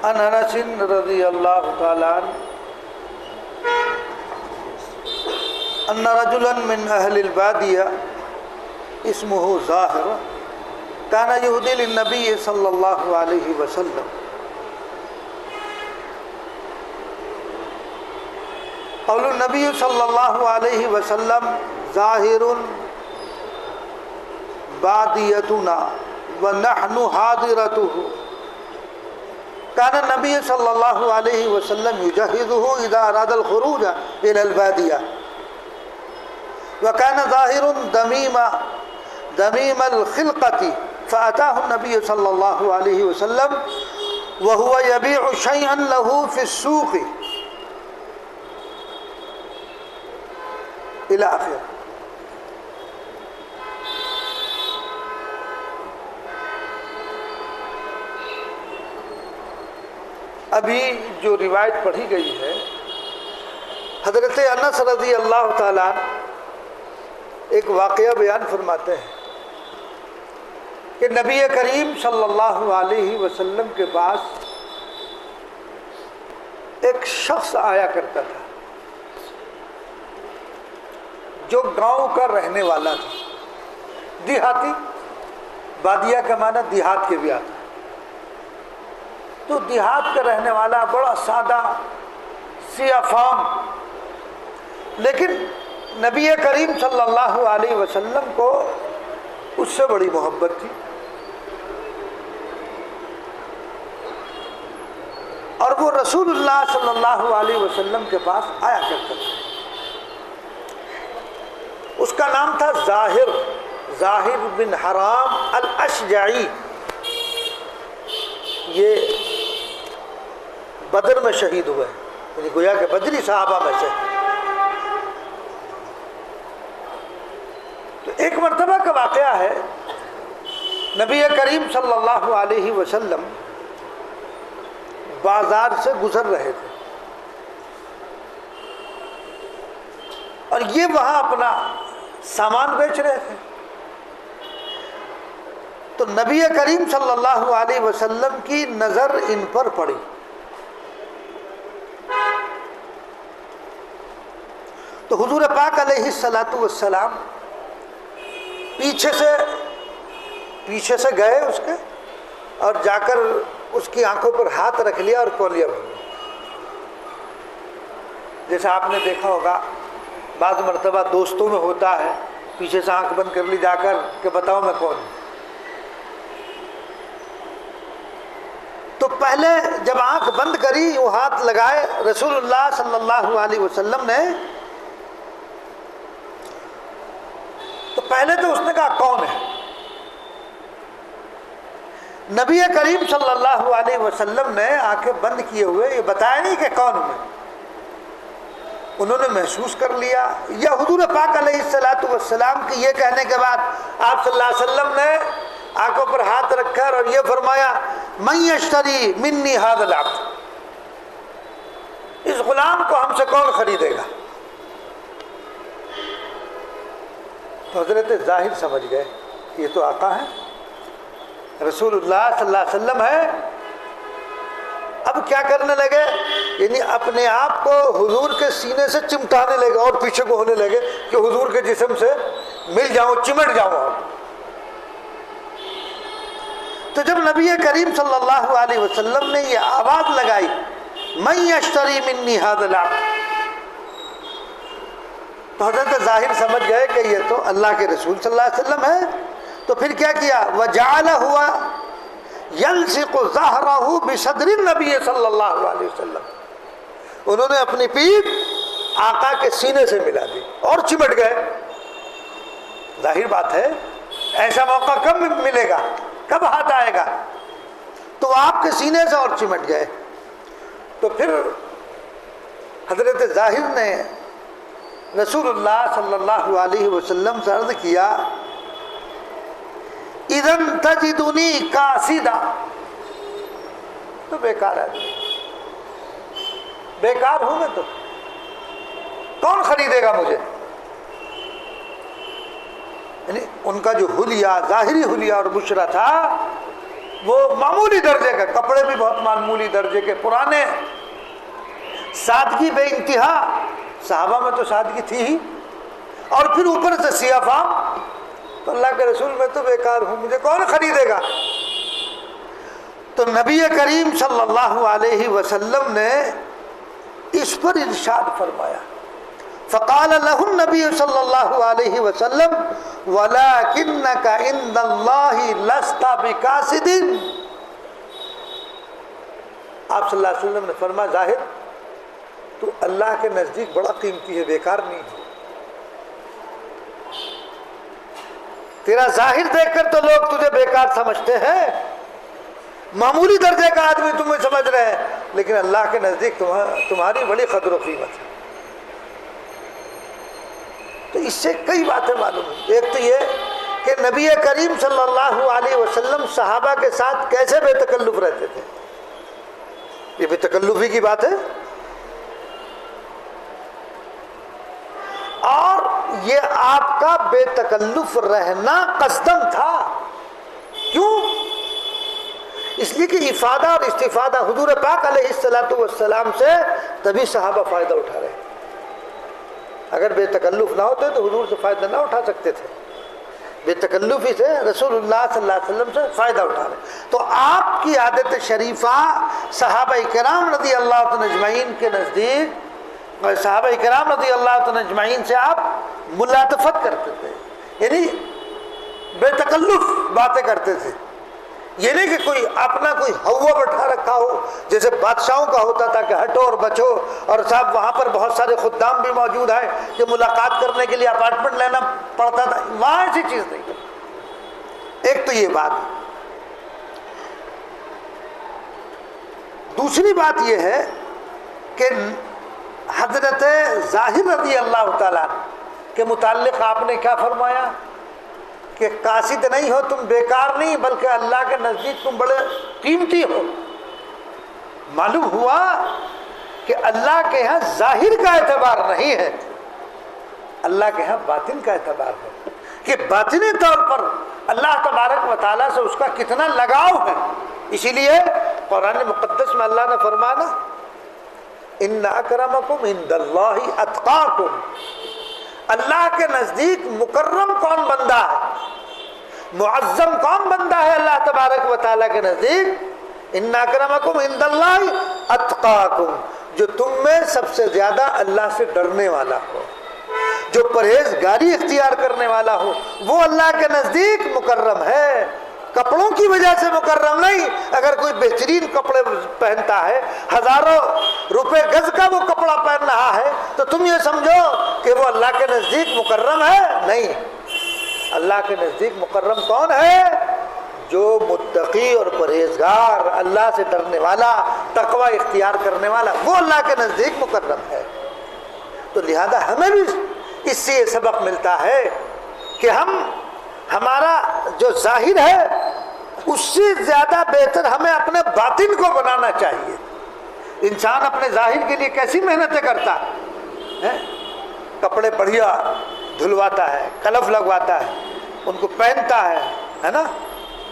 عن انس رضی اللہ تعالی عنہ ان رجلا من اهل البادیہ اسمه ظاہر كان يهدي للنبي صلى الله عليه وسلم قول النبي صلى الله عليه وسلم ظاهر باديتنا ونحن حاضرته كان النبي صلى الله عليه وسلم يجهزه إذا أراد الخروج إلى البادية وكان ظاهر دميم الخلقة فأتاه النبي صلى الله عليه وسلم وهو يبيع شيئا له في السوق إلى آخره. ابھی جو روایت پڑھی گئی ہے حضرت انس رضی اللہ تعالیٰ ایک واقعہ بیان فرماتے ہیں کہ نبی کریم صلی اللہ علیہ وسلم کے پاس ایک شخص آیا کرتا تھا جو گاؤں کا رہنے والا تھا، دیہاتی، بادیہ کا معنی دیہات کے بھی آتا ہے، تو دیہات کا رہنے والا بڑا سادہ سیاہ فام، لیکن نبی کریم صلی اللہ علیہ وسلم کو اس سے بڑی محبت تھی، اور وہ رسول اللہ صلی اللہ علیہ وسلم کے پاس آیا کرتا تھا. اس کا نام تھا ظاہر بن حرام الاشجعی. یہ بدر میں شہید ہوئے، یعنی گویا کہ بدری صحابہ میں سے. تو ایک مرتبہ کا واقعہ ہے، نبی کریم صلی اللہ علیہ وسلم بازار سے گزر رہے تھے اور یہ وہاں اپنا سامان بیچ رہے تھے. تو نبی کریم صلی اللہ علیہ وسلم کی نظر ان پر پڑی. تو حضور پاک علیہ الصلاۃ والسلام پیچھے سے گئے اس کے، اور جا کر اس کی آنکھوں پر ہاتھ رکھ لیا اور کولیا بھر لیا. جیسا آپ نے دیکھا ہوگا بعض مرتبہ دوستوں میں ہوتا ہے، پیچھے سے آنکھ بند کر لی جا کر کہ بتاؤ میں کون ہوں. تو پہلے جب آنکھ بند کری، وہ ہاتھ لگائے رسول اللہ صلی اللہ علیہ وسلم نے، تو پہلے تو اس نے کہا کون ہے؟ نبی کریم صلی اللہ علیہ وسلم نے آنکھیں بند کیے ہوئے یہ بتایا نہیں کہ کون ہوں. انہوں نے محسوس کر لیا، یا حضور پاک علیہ الصلاۃ والسلام کے یہ کہنے کے بعد آپ صلی اللہ علیہ وسلم نے آنکھوں پر ہاتھ رکھا اور یہ فرمایا من یشتری منی ھذا العبد، اس غلام کو ہم سے کون خریدے گا؟ تو حضرت ظاہر سمجھ گئے کہ یہ تو آقا ہے، رسول اللہ صلی اللہ علیہ وسلم ہے. اب کیا کرنے لگے؟ یعنی اپنے آپ کو حضور کے سینے سے چمٹانے لگے اور پیچھے کو ہونے لگے کہ حضور کے جسم سے مل جاؤں، چمٹ جاؤں. تو جب نبی کریم صلی اللہ علیہ وسلم نے یہ آواز لگائی من یشتری منی ھذا العبد، تو حضرت ظاہر سمجھ گئے کہ یہ تو اللہ کے رسول صلی اللہ علیہ وسلم ہے. تو پھر کیا کیا؟ وجعل ہوا یلصق ظہرہ بصدر النبی صلی اللہ علیہ وسلم، انہوں نے اپنی پیٹھ آقا کے سینے سے ملا دی اور چمٹ گئے. ظاہر بات ہے ایسا موقع کب ملے گا، کب ہاتھ آئے گا؟ تو آپ کے سینے سے اور چمٹ گئے. تو پھر حضرت ظاہر نے رسول اللہ صلی اللہ علیہ وسلم سے عرض کیا اذن تجدنی کاسدہ، تو بیکار ہے، بیکار ہوں میں، تو کون خریدے گا مجھے؟ یعنی ان کا جو حلیہ، ظاہری حلیہ اور بشرا تھا وہ معمولی درجے کا، کپڑے بھی بہت معمولی درجے کے پرانے، سادگی بے انتہا، صحابہ میں تو سادگی تھی ہی، اور پھر اوپر سے سیاہ فام، تو اللہ کے رسول میں تو بیکار ہوں، مجھے کون خریدے گا؟ تو نبی کریم صلی اللہ علیہ وسلم نے اس پر ارشاد فرمایا، فقال له النبی صلی اللہ علیہ وسلم وَلَكِنَّكَ عِنْدَ اللَّهِ لَسْتَ بِكَاسِدٍ۔ آپ صلی اللہ علیہ وسلم نے فرمایا، ظاہر تو اللہ کے نزدیک بڑا قیمتی ہے، بیکار نہیں ہے۔ تیرا ظاہر دیکھ کر تو لوگ تجھے بیکار سمجھتے ہیں، معمولی درجے کا آدمی تمہیں سمجھ رہے ہیں، لیکن اللہ کے نزدیک تمہاری بڑی قدر و قیمت ہے۔ تو اس سے کئی باتیں معلوم ہیں۔ ایک تو یہ کہ نبی کریم صلی اللہ علیہ وسلم صحابہ کے ساتھ کیسے بے تکلف رہتے تھے، یہ بے تکلفی کی بات ہے، اور یہ آپ کا بے تکلف رہنا قصدن تھا۔ کیوں؟ اس لیے کہ افادہ اور استفادہ حضور پاک علیہ السلام سے تبھی صحابہ فائدہ اٹھا رہے ہیں۔ اگر بے تکلف نہ ہوتے تو حضور سے فائدہ نہ اٹھا سکتے تھے، بے تکلفی سے رسول اللہ صلی اللہ علیہ وسلم سے فائدہ اٹھا رہے۔ تو آپ کی عادت شریفہ صحابہ کرام رضی اللہ عنہ اجمعین کے نزدیک، صحابہ کرام رضی اللہ عنہ اجمعین سے آپ ملاطفت کرتے تھے، یعنی بے تکلف باتیں کرتے تھے۔ یہ نہیں کہ کوئی اپنا کوئی ہوا بٹھا رکھا ہو جیسے بادشاہوں کا ہوتا تھا کہ ہٹو اور بچو، اور صاحب وہاں پر بہت سارے خدام بھی موجود ہیں کہ ملاقات کرنے کے لیے اپارٹمنٹ لینا پڑتا تھا، وہاں ایسی چیز نہیں۔ ایک تو یہ بات۔ دوسری بات یہ ہے کہ حضرت ظاہر رضی اللہ تعالیٰ کے متعلق آپ نے کیا فرمایا کہ قاصد نہیں ہو تم، بیکار نہیں، بلکہ اللہ کے نزدیک تم بڑے قیمتی ہو۔ معلوم ہوا کہ اللہ کے ہاں ظاہر کا اعتبار نہیں ہے، اللہ کے ہاں باطن کا اعتبار ہے، کہ باطنی طور پر اللہ تبارک و تعالیٰ سے اس کا کتنا لگاؤ ہے۔ اسی لیے قرآن مقدس میں اللہ نے فرمانا، ان اکرمکم عند اللہ اتقاکم، اللہ کے نزدیک مکرم کون بندہ ہے، معظم کون بندہ ہے اللہ تبارک و تعالیٰ کے نزدیک؟ ان اکرمکم عند اللہ اتقاکم، جو تم میں سب سے زیادہ اللہ سے ڈرنے والا ہو، جو پرہیزگاری اختیار کرنے والا ہو، وہ اللہ کے نزدیک مکرم ہے۔ کپڑوں کی وجہ سے مکرم نہیں، اگر کوئی بہترین کپڑے پہنتا ہے، ہزاروں روپے گز کا وہ کپڑا پہن رہا ہے، تو تم یہ سمجھو کہ وہ اللہ کے نزدیک مکرم ہے؟ نہیں، اللہ کے نزدیک مکرم کون ہے؟ جو متقی اور پرہیزگار، اللہ سے ڈرنے والا، تقوی اختیار کرنے والا، وہ اللہ کے نزدیک مکرم ہے۔ تو لہذا ہمیں بھی اس سے یہ سبق ملتا ہے کہ ہمارا جو ظاہر ہے اس سے زیادہ بہتر ہمیں اپنے باطن کو بنانا چاہیے۔ انسان اپنے ظاہر کے لیے کیسی محنتیں کرتا ہے، کپڑے بڑھیا دھلواتا ہے، کلف لگواتا ہے، ان کو پہنتا ہے نا،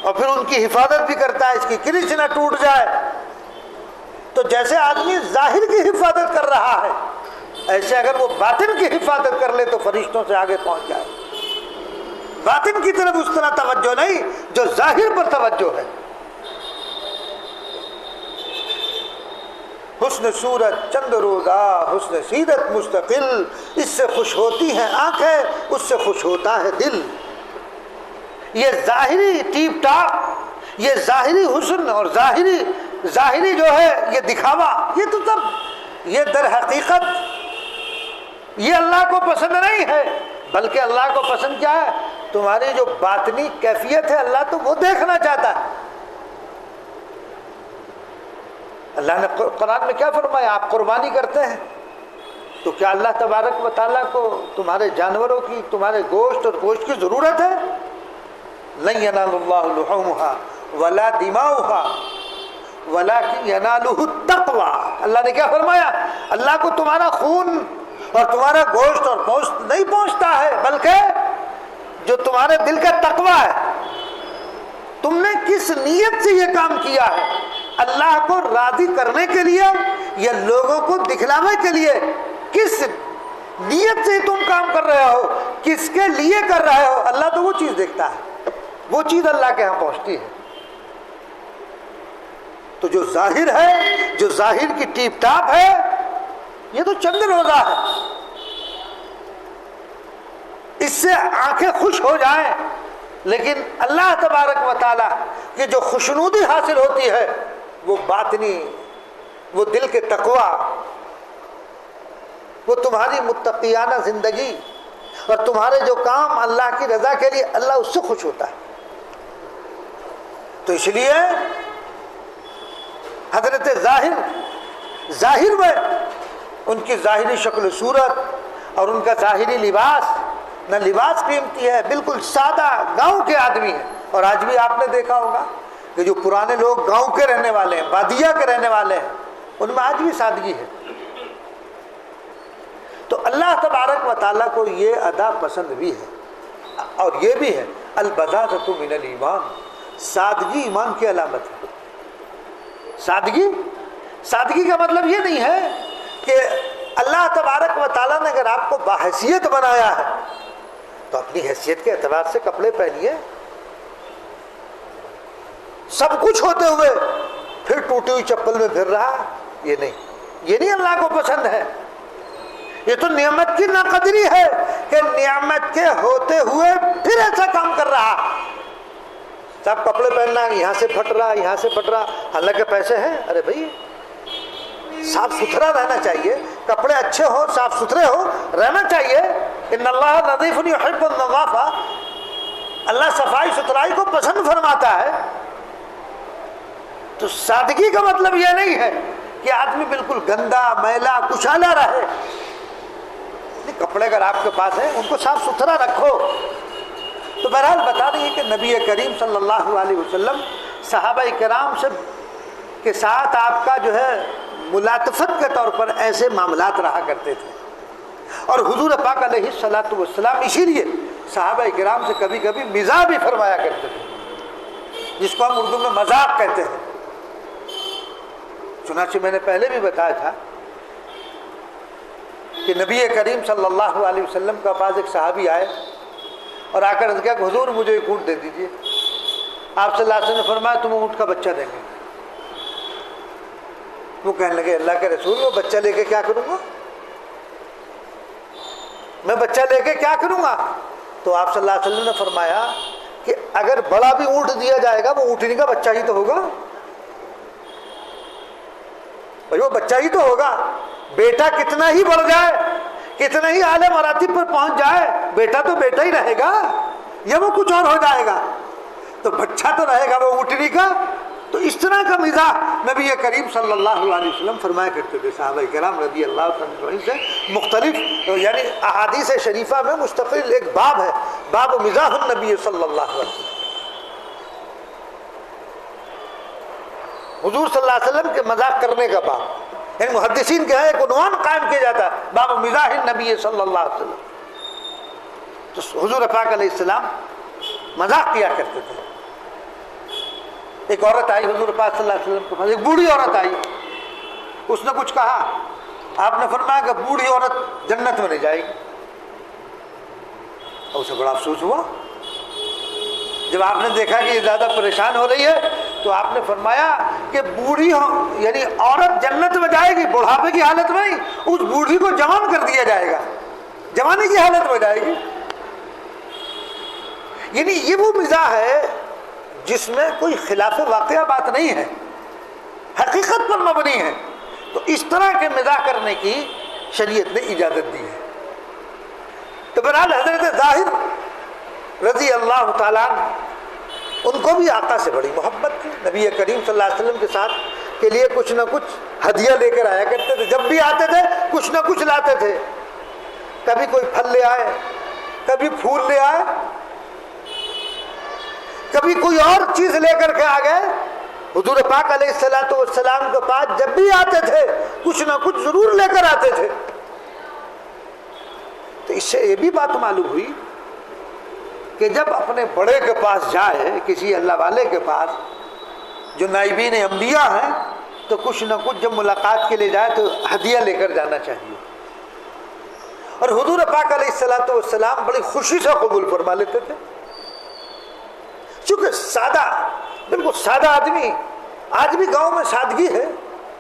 اور پھر ان کی حفاظت بھی کرتا ہے، اس کی کرچ نہ ٹوٹ جائے۔ تو جیسے آدمی ظاہر کی حفاظت کر رہا ہے، ایسے اگر وہ باطن کی حفاظت کر لے تو فرشتوں سے آگے پہنچ جائے۔ باطن کی طرف اس طرح توجہ نہیں جو ظاہر پر توجہ ہے۔ حسن صورت چند روزہ، حسن سیرت مستقل، اس سے خوش ہوتی ہیں آنکھیں، اس سے خوش ہوتا ہے دل۔ یہ ظاہری ٹیپ ٹاپ، یہ ظاہری حسن اور ظاہری جو ہے یہ دکھاوا، یہ تو سب یہ در حقیقت یہ اللہ کو پسند نہیں ہے، بلکہ اللہ کو پسند کیا ہے؟ تمہاری جو باطنی کیفیت ہے، اللہ تو وہ دیکھنا چاہتا ہے۔ اللہ نے قرآن میں کیا فرمایا؟ آپ قربانی کرتے ہیں تو کیا اللہ تبارک و تعالیٰ کو تمہارے جانوروں کی، تمہارے گوشت اور گوشت کی ضرورت ہے؟ لن ینال اللہ لحومها ولا دماؤها ولکن ینالہ التقوی۔ اللہ نے کیا فرمایا؟ اللہ کو تمہارا خون اور تمہارا گوشت اور گوشت نہیں پہنچتا ہے، بلکہ جو تمہارے دل کا تقوی ہے، تم نے کس نیت سے یہ کام کیا ہے؟ اللہ کو راضی کرنے کے لیے یا لوگوں کو دکھلانے کے لیے؟ کس نیت سے تم کام کر رہے ہو؟ کس کے لیے کر رہے ہو؟ اللہ تو وہ چیز دیکھتا ہے، وہ چیز اللہ کے ہاں پہنچتی ہے۔ تو جو ظاہر ہے، جو ظاہر کی ٹیپ ٹاپ ہے، یہ تو چند روزہ ہے، اس سے آنکھیں خوش ہو جائیں، لیکن اللہ تبارک و تعالیٰ کی جو خوشنودی حاصل ہوتی ہے وہ باطنی، وہ دل کے تقویٰ، وہ تمہاری متقیانہ زندگی اور تمہارے جو کام اللہ کی رضا کے لیے، اللہ اس سے خوش ہوتا ہے۔ تو اس لیے حضرت ظاہر میں ان کی ظاہری شکل و صورت اور ان کا ظاہری لباس، نہ لباس قیمتی ہے، بالکل سادہ گاؤں کے آدمی ہیں۔ اور آج بھی آپ نے دیکھا ہوگا کہ جو پرانے لوگ گاؤں کے رہنے والے ہیں، بادیہ کے رہنے والے ہیں، ان میں آج بھی سادگی ہے۔ تو اللہ تبارک و تعالیٰ کو یہ ادا پسند بھی ہے، اور یہ بھی ہے البذاذۃ من الایمان، سادگی ایمان کی علامت ہے۔ سادگی کا مطلب یہ نہیں ہے کہ اللہ تبارک و تعالیٰ نے اگر آپ کو باحیثیت بنایا ہے تو اپنی حیثیت کے اعتبار سے کپڑے پہنیے، سب کچھ ہوتے ہوئے پھر ٹوٹی ہوئی چپل میں پھر رہا، یہ نہیں اللہ کو پسند ہے۔ یہ تو نعمت کی ناقدری ہے کہ نعمت کے ہوتے ہوئے پھر ایسا کام کر رہا۔ سب کپڑے پہننا، یہاں سے پھٹ رہا، حالانکہ پیسے ہیں، ارے بھائی صاف ستھرا رہنا چاہیے، کپڑے اچھے ہو، صاف ستھرے ہو رہنا چاہیے۔ ان اللہ نظیف یحب النظافہ، اللہ صفائی ستھرائی کو پسند فرماتا ہے۔ تو سادگی کا مطلب یہ نہیں ہے کہ آدمی بالکل گندا میلا کچالا رہے۔ کپڑے اگر آپ کے پاس ہیں ان کو صاف ستھرا رکھو۔ تو بہرحال بتا دیں کہ نبی کریم صلی اللہ علیہ وسلم صحابہ کرام کے ساتھ آپ کا جو ہے ملاطفت کے طور پر ایسے معاملات رہا کرتے تھے، اور حضور پاک علیہ الصلوۃ والسلام اسی لیے صحابہ کرام سے کبھی کبھی مزاح بھی فرمایا کرتے تھے، جس کو ہم اردو میں مذاق کہتے ہیں۔ چنانچہ میں نے پہلے بھی بتایا تھا کہ نبی کریم صلی اللہ علیہ وسلم کے پاس ایک صحابی آئے اور آ کر کہا کہ حضور مجھے ایک اونٹ دے دیجیے۔ آپ صلی اللہ علیہ وسلم نے فرمایا تمہیں اونٹ کا بچہ دیں گے۔ وہ کہنے لگے اللہ کے رسول وہ بچہ لے کے کیا کروں گا، میں بچہ لے کے کیا کروں گا؟ تو آپ صلی اللہ علیہ وسلم نے فرمایا کہ اگر بڑا بھی اونٹ دیا جائے گا وہ اونٹنی کا بچہ ہی تو ہوگا، بھائی وہ بچہ ہی تو ہوگا۔ بیٹا کتنا ہی بڑھ جائے، کتنا ہی اعلیٰ مراتب پر پہنچ جائے، بیٹا تو بیٹا ہی رہے گا، یا وہ کچھ اور ہو جائے گا، تو بچہ تو رہے گا وہ اونٹنی کا۔ تو اس طرح کا مزاح نبی کریم صلی اللہ علیہ وسلم فرمایا کرتے تھے۔ صحابہ کرام رضی اللہ عنہ سے مختلف یعنی احادیث شریفہ میں مستقل ایک باب ہے، باب مزاح النبی صلی اللہ علیہ وسلم، حضور صلی اللہ علیہ وسلم کے مذاق کرنے کا باب، یعنی محدثین کے ایک عنوان قائم کیا جاتا ہے باب مزاح النبی صلی اللہ علیہ وسلم۔ تو حضور پاک علیہ السلام مذاق کیا کرتے تھے۔ ایک عورت آئی حضور پاک صلی اللہ علیہ وسلم کے پاس، ایک بوڑھی عورت آئی، اس نے کچھ کہا، آپ نے فرمایا کہ بوڑھی عورت جنت میں نہیں جائے گی۔ اور اسے بڑا افسوس ہوا جب آپ نے دیکھا کہ یہ زیادہ پریشان ہو رہی ہے، تو آپ نے فرمایا کہ بوڑھی یعنی عورت جنت میں جائے گی، بڑھاپے کی حالت میں نہیں، اس بوڑھی کو جوان کر دیا جائے گا، جوانی کی حالت میں جائے گی۔ یعنی یہ وہ مزاح ہے جس میں کوئی خلاف واقعہ بات نہیں ہے، حقیقت پر مبنی ہے۔ تو اس طرح کے مزاح کرنے کی شریعت نے اجازت دی ہے۔ تو بہرحال حضرت ظاہر رضی اللہ تعالیٰ ان کو بھی آقا سے بڑی محبت تھی، نبی کریم صلی اللہ علیہ وسلم کے ساتھ کے لیے کچھ نہ کچھ ہدیہ لے کر آیا کرتے تھے، جب بھی آتے تھے کچھ نہ کچھ لاتے تھے، کبھی کوئی پھل لے آئے، کبھی پھول لے آئے، کبھی کوئی اور چیز لے کر کے آ گئے۔ حضور پاک علیہ الصلوۃ والسلام کے پاس جب بھی آتے تھے کچھ نہ کچھ ضرور لے کر آتے تھے۔ تو اس سے یہ بھی بات معلوم ہوئی کہ جب اپنے بڑے کے پاس جائے، کسی اللہ والے کے پاس جو نائبین انبیاء ہیں، تو کچھ نہ کچھ جب ملاقات کے لیے جائے تو ہدیہ لے کر جانا چاہیے. اور حضور پاک علیہ الصلوۃ والسلام بڑی خوشی سے قبول فرما لیتے تھے، چونکہ سادہ، بالکل سادہ آدمی. آج بھی گاؤں میں سادگی ہے،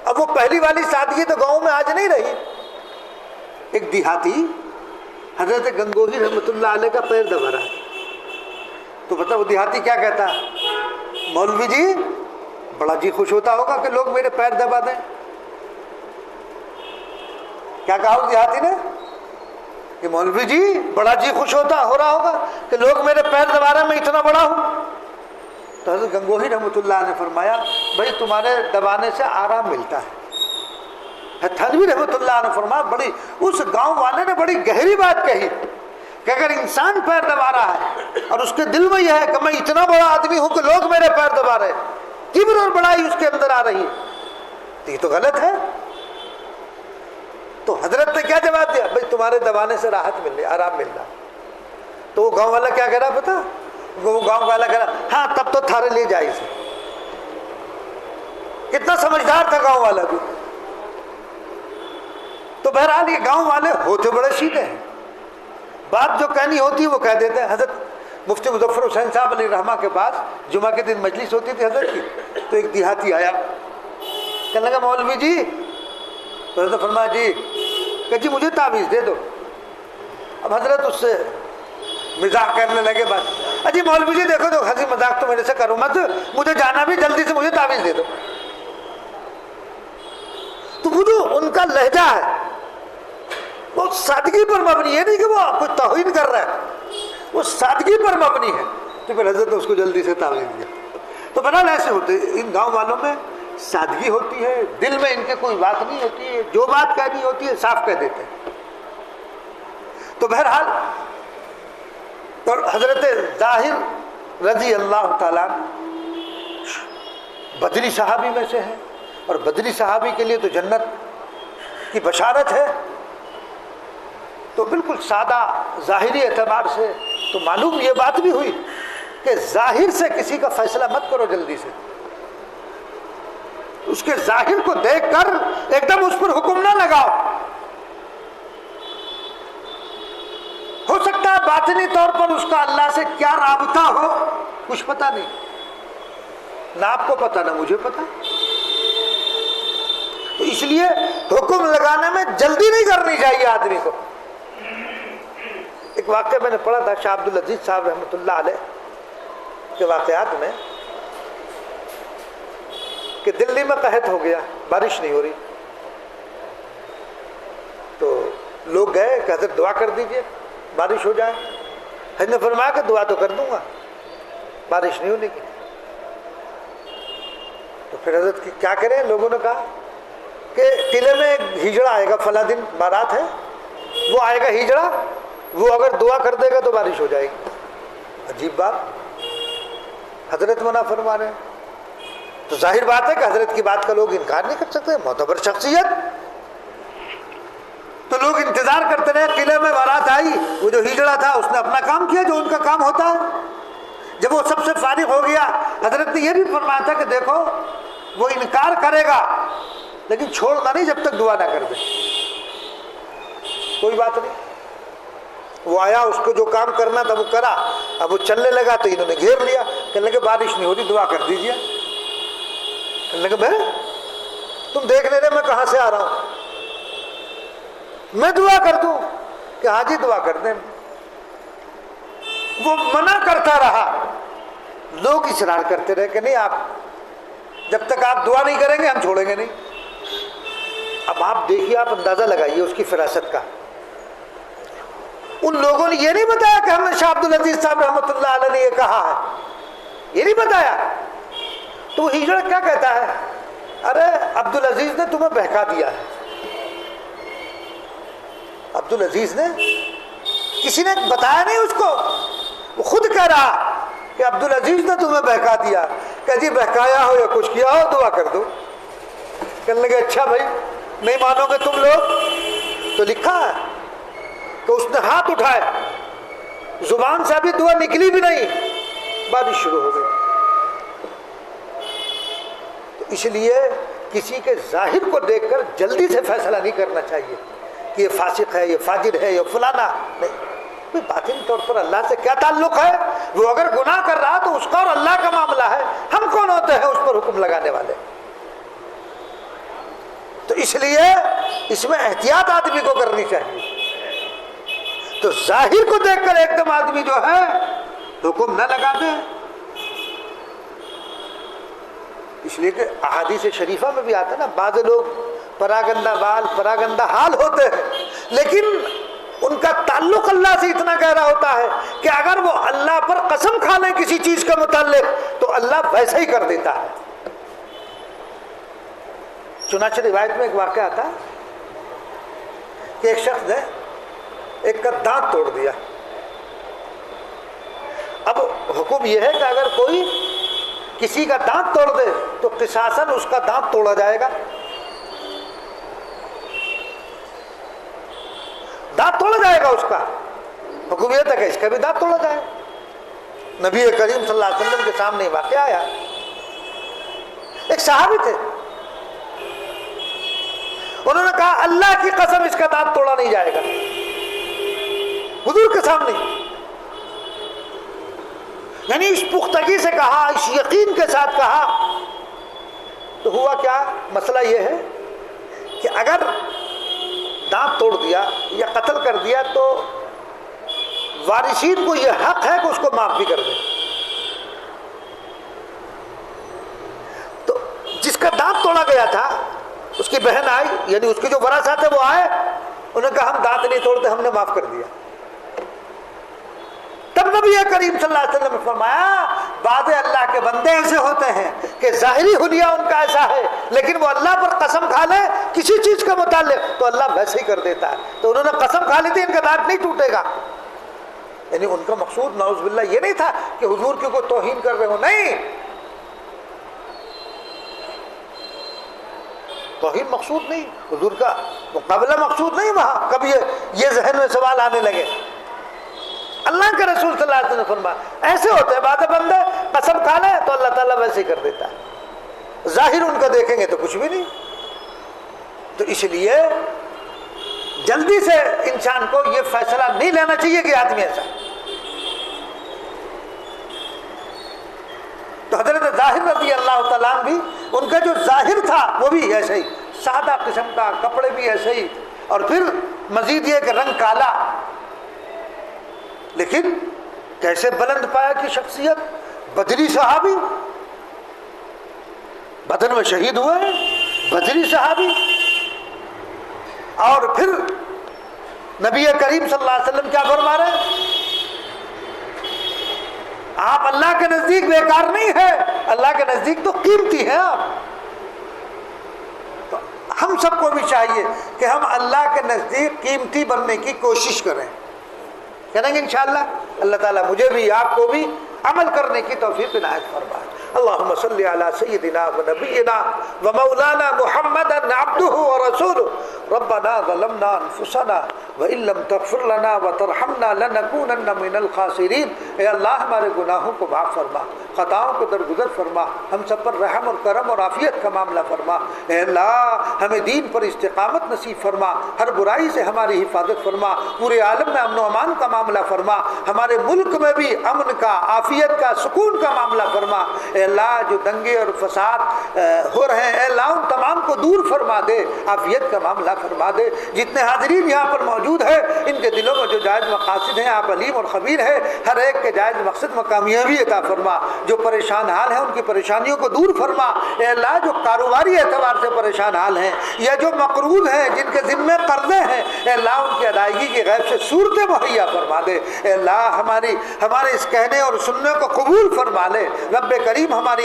اب وہ پہلی والی سادگی تو گاؤں میں آج نہیں رہی. ایک دیہاتی حضرت گنگوہی رحمۃ اللہ علیہ کا پیر دبا رہا ہے، تو پتہ وہ دیہاتی کیا کہتا ہے؟ مولوی جی بڑا جی خوش ہوتا ہوگا کہ لوگ میرے پیر دبا دیں. کیا کہا اس دیہاتی نے کہ مولوی جی بڑا جی خوش ہو رہا ہوگا کہ لوگ میرے پیر دبا رہے ہیں، میں اتنا بڑا ہوں. تو حضرت گنگوہی رحمۃ اللہ نے فرمایا بھائی تمہارے دبانے سے آرام ملتا ہے. تھانوی رحمۃ اللہ نے فرمایا بڑی، اس گاؤں والے نے بڑی گہری بات کہی کہ اگر انسان پیر دبا رہا ہے اور اس کے دل میں یہ ہے کہ میں اتنا بڑا آدمی ہوں کہ لوگ میرے پیر دبا رہے، کبر اور بڑائی اس کے اندر آ رہی ہے، تو یہ تو غلط ہے. تو حضرت نے کیا جواب دیا؟ بھائی تمہارے دبانے سے راحت مل رہی، آرام مل رہا. تو وہ گاؤں والا کیا کہہ رہا پتا؟ وہ گاؤں والا کہہ رہا ہاں تب تو تھارے لیے جائز ہے. کتنا سمجھدار تھا گاؤں والا بھی. تو بہرحال یہ گاؤں والے ہوتے بڑے سیدھے ہیں، بات جو کہنی ہوتی ہے وہ کہہ دیتے ہیں. حضرت مفتی مظفر حسین صاحب علیہ رحمہ کے پاس جمعہ کے دن مجلس ہوتی تھی حضرت کی، تو ایک دیہاتی آیا، کہنے لگا مولوی جی. تو حضرت فرمایا جی، کہ جی مجھے تعویذ دے دو. اب حضرت اس سے مزاح کرنے لگے. بات اجی مولوی جی دیکھو تو ہنسی مذاق تو میرے سے کرو مت، مجھے جانا بھی جلدی سے، مجھے تعویذ دے دو. تو وہ جو ان کا لہجہ ہے وہ سادگی پر مبنی ہے، نہیں کہ وہ کچھ توہین کر رہا ہے، وہ سادگی پر مبنی ہے. تو پھر حضرت نے اس کو جلدی سے تعویذ دیا. تو بہرحال ایسے ہوتے ان گاؤں والوں میں سادگی ہوتی ہے، دل میں ان کے کوئی بات نہیں ہوتی ہے، جو بات کہنی ہوتی ہے صاف کہہ دیتے ہیں. تو بہرحال اور حضرت ظاہر رضی اللہ تعالیٰ بدری صحابی میں سے ہیں، اور بدری صحابی کے لیے تو جنت کی بشارت ہے. تو بالکل سادہ ظاہری اعتبار سے تو معلوم یہ بات بھی ہوئی کہ ظاہر سے کسی کا فیصلہ مت کرو جلدی سے، اس کے ظاہر کو دیکھ کر ایک دم اس پر حکم نہ لگاؤ. ہو سکتا ہے باطنی طور پر اس کا اللہ سے کیا رابطہ ہو، کچھ پتہ نہیں، نہ آپ کو پتہ نہ مجھے پتہ. تو اس لیے حکم لگانے میں جلدی نہیں کرنی چاہیے آدمی کو. ایک واقعہ میں نے پڑھا تھا شاہ عبد العزیز صاحب رحمۃ اللہ علیہ کے واقعات میں، کہ دلی میں قحط ہو گیا، بارش نہیں ہو رہی. تو لوگ گئے کہ حضرت دعا کر دیجئے بارش ہو جائے. حضرت نے فرمایا کہ دعا تو کر دوں گا، بارش نہیں ہونے کی. تو پھر حضرت کیا کریں؟ لوگوں نے کہا کہ قلعے میں ایک ہجڑا آئے گا، فلاں دن بارات ہے، وہ آئے گا ہجڑا، وہ اگر دعا کر دے گا تو بارش ہو جائے گی. عجیب بات، حضرت منع فرما رہے ہیں. تو ظاہر بات ہے کہ حضرت کی بات کا لوگ انکار نہیں کر سکتے، معتبر شخصیت. تو لوگ انتظار کرتے رہے، قلعے میں بارات آئی، وہ جو ہجڑا تھا اس نے اپنا کام کیا جو ان کا کام ہوتا ہے. جب وہ سب سے فارغ ہو گیا، حضرت نے یہ بھی فرمایا تھا کہ دیکھو وہ انکار کرے گا لیکن چھوڑنا نہیں جب تک دعا نہ کر دے. کوئی بات نہیں، وہ آیا، اس کو جو کام کرنا تھا وہ کرا. اب وہ چلنے لگا تو انہوں نے گھیر لیا، کہنے لگے بارش نہیں ہو رہی، دعا کر دیجیے. کہنے لگے بھائی تم دیکھ لے رہے میں کہاں سے آ رہا ہوں، میں دعا کر دوں کہ ہاں جی دعا کر دیں. وہ منع کرتا رہا، لوگ اصرار کرتے رہے کہ نہیں، آپ جب تک آپ دعا نہیں کریں گے ہم چھوڑیں گے نہیں. اب آپ دیکھیے، آپ اندازہ لگائیے اس کی فراست کا. ان لوگوں نے یہ نہیں بتایا کہ ہم نے شاہ عبد العزیز صاحب رحمۃ اللہ علیہ نے یہ کہا ہے، یہ نہیں بتایا. تو وہ ہجڑا کیا کہتا ہے؟ ارے عبد العزیز نے تمہیں بہکا دیا ہے. عبد العزیز نے، کسی نے بتایا نہیں اس کو، وہ خود کہہ رہا کہ عبد العزیز نے تمہیں بہکا دیا. کہ جی بہکایا ہو یا کچھ کیا ہو دعا کر دو. کہنے لگے اچھا بھائی نہیں مانو گے تم لوگ؟ تو لکھا ہے کہ اس نے ہاتھ اٹھائے زبان سے ابھی دعا نکلی بھی نہیں، بارش شروع ہو گئی۔ تو اس لیے کسی کے ظاہر کو دیکھ کر جلدی سے فیصلہ نہیں کرنا چاہیے کہ یہ فاسق ہے، یہ فاجر ہے، یہ فلانا نہیں۔ باطن طور پر اللہ سے کیا تعلق ہے؟ وہ اگر گناہ کر رہا تو اس کا اور اللہ کا معاملہ ہے، ہم کون ہوتے ہیں اس پر حکم لگانے والے؟ تو اس لیے اس میں احتیاط آدمی کو کرنی چاہیے۔ تو ظاہر کو دیکھ کر ایک دم آدمی جو ہے حکم نہ لگا دے، اس لیے کہ احادیث شریفہ میں بھی آتا ہے نا، بعض لوگ پراگندہ بال پراگندہ حال ہوتے ہیں، لیکن ان کا تعلق اللہ سے اتنا گہرا ہوتا ہے کہ اگر وہ اللہ پر قسم کھا لیں کسی چیز کے متعلق تو اللہ ویسا ہی کر دیتا ہے۔ چنانچہ روایت میں ایک واقعہ آتا ہے کہ ایک شخص نے ایک کا دانت توڑ دیا۔ اب حکم یہ ہے کہ اگر کوئی کسی کا دانت توڑ دے تو قصاصاً اس کا دانت توڑا جائے گا، دانت توڑا جائے گا اس کا۔ حکم یہ تھا کہ اس کا بھی دانت توڑا جائے۔ نبی کریم صلی اللہ علیہ وسلم کے سامنے واقعہ آیا، ایک صحابی تھے، انہوں نے کہا اللہ کی قسم اس کا دانت توڑا نہیں جائے گا، حضور کے سامنے، یعنی اس پختگی سے کہا، اس یقین کے ساتھ کہا۔ تو ہوا کیا؟ مسئلہ یہ ہے کہ اگر دانت توڑ دیا یا قتل کر دیا تو وارثین کو یہ حق ہے کہ اس کو معاف بھی کر دیں۔ تو جس کا دانت توڑا گیا تھا اس کی بہن آئی، یعنی اس کے جو ورثہ تھے وہ آئے، انہوں نے کہا ہم دانت نہیں توڑتے، ہم نے معاف کر دیا۔ تب نبی کریم صلی اللہ علیہ وسلم نے فرمایا بعض اللہ کے بندے ایسے ہوتے ہیں کہ ظاہری حلیہ ان کا ایسا ہے، لیکن وہ اللہ پر قسم کھا لے کسی چیز کے متعلق تو اللہ ویسے ہی کر دیتا ہے۔ تو انہوں نے قسم کھا لی تھی ان کا دانت نہیں ٹوٹے گا، یعنی ان کا مقصود نعوذ باللہ یہ نہیں تھا کہ حضور کی کوئی توہین کر رہے ہو، نہیں، توہین مقصود نہیں، حضور کا مقابلہ مقصود نہیں۔ وہاں کب یہ ذہن میں سوال آنے لگے؟ اللہ کے رسول صلی اللہ علیہ وسلم نے فرمایا ایسے ہوتے ہیں بعض بندے قسم کھا لے تو اللہ تعالیٰ ویسے ہی کر دیتا ہے، ظاہر ان کا دیکھیں گے تو کچھ بھی نہیں۔ تو اس لیے جلدی سے انسان کو یہ فیصلہ نہیں لینا چاہیے کہ آدمی ایسا۔ تو حضرت ظاہر رضی اللہ تعالیٰ عنہ بھی، ان کا جو ظاہر تھا وہ بھی ایسے ہی سادہ قسم کا، کپڑے بھی ایسے ہی، اور پھر مزید یہ کہ رنگ کالا، لیکن کیسے بلند پایا کی شخصیت، بدری صحابی، بدر میں شہید ہوئے ہیں، بدری صحابی، اور پھر نبی کریم صلی اللہ علیہ وسلم کیا فرما رہے ہیں؟ آپ اللہ کے نزدیک بیکار نہیں ہے، اللہ کے نزدیک تو قیمتی ہیں آپ۔ تو ہم سب کو بھی چاہیے کہ ہم اللہ کے نزدیک قیمتی بننے کی کوشش کریں، کریں گے انشاءاللہ۔ اللہ تعالیٰ مجھے بھی آپ کو بھی عمل کرنے کی توفیق عنایت فرمائے۔ اللہم صلی علی سیدنا و نبینا و مولانا محمد عبدہ و رسولہ ربنا ظلمنا انفسنا وان لم تغفر لنا وترحمنا لنکونن من الخاسرین۔ اے اللہ ہمارے گناہوں کو معاف فرما، خطاؤں کو درگزر فرما، ہم سب پر رحم اور کرم اور عافیت کا معاملہ فرما۔ اے اللہ ہمیں دین پر استقامت نصیب فرما، ہر برائی سے ہماری حفاظت فرما، پورے عالم میں امن و امان کا معاملہ فرما، ہمارے ملک میں بھی امن کا، عافیت کا، سکون کا معاملہ فرما۔ اے اللہ جو دنگے اور فساد ہو رہے ہیں اے اللہ ان تمام کو دور فرما دے، عافیت کا معاملہ فرما دے۔ جتنے حاضرین یہاں پر موجود ہیں ان کے دلوں میں جو جائز مقاصد ہیں آپ علیم اور خبیر ہے، ہر ایک کے جائز مقصد میں کامیابی عطا فرما، جو پریشان حال ہیں ان کی پریشانیوں کو دور فرما۔ اے اللہ جو کاروباری اعتبار سے پریشان حال ہیں یا جو مقروض ہیں، جن کے ذمے قرضے ہیں، اے اللہ ان کی ادائیگی کی غیب سے صورتیں مہیا فرما دے۔ اے اللہ ہمارے اس کہنے اور سننے کو قبول فرما لے۔ رب کریم ہماری